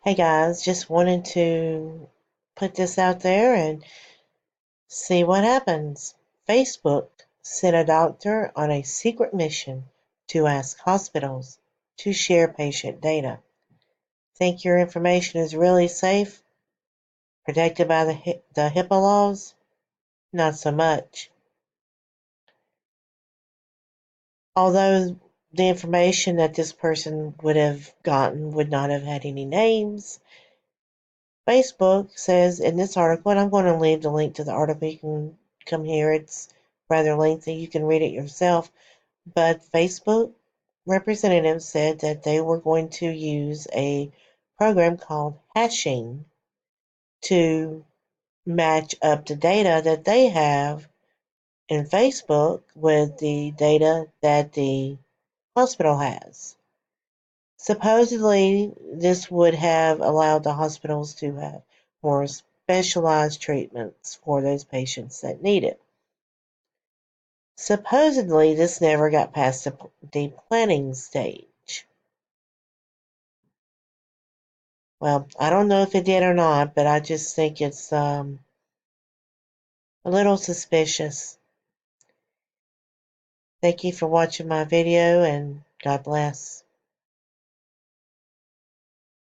Hey guys, just wanted to put this out there and see what happens. Facebook sent a doctor on a secret mission to ask hospitals to share patient data. Think your information is really safe, protected by the HIPAA laws? Not so much. Although the information that this person would have gotten would not have had any names, Facebook says in this article, and I'm going to leave the link to the article. You can come here. It's rather lengthy. You can read it yourself. But Facebook representatives said that they were going to use a program called hashing to match up the data that they have in Facebook with the data that the hospital has. Supposedly, this would have allowed the hospitals to have more specialized treatments for those patients that need it. Supposedly, this never got past the planning stage. Well, I don't know if it did or not, but I just think it's a little suspicious. Thank you for watching my video, and God bless.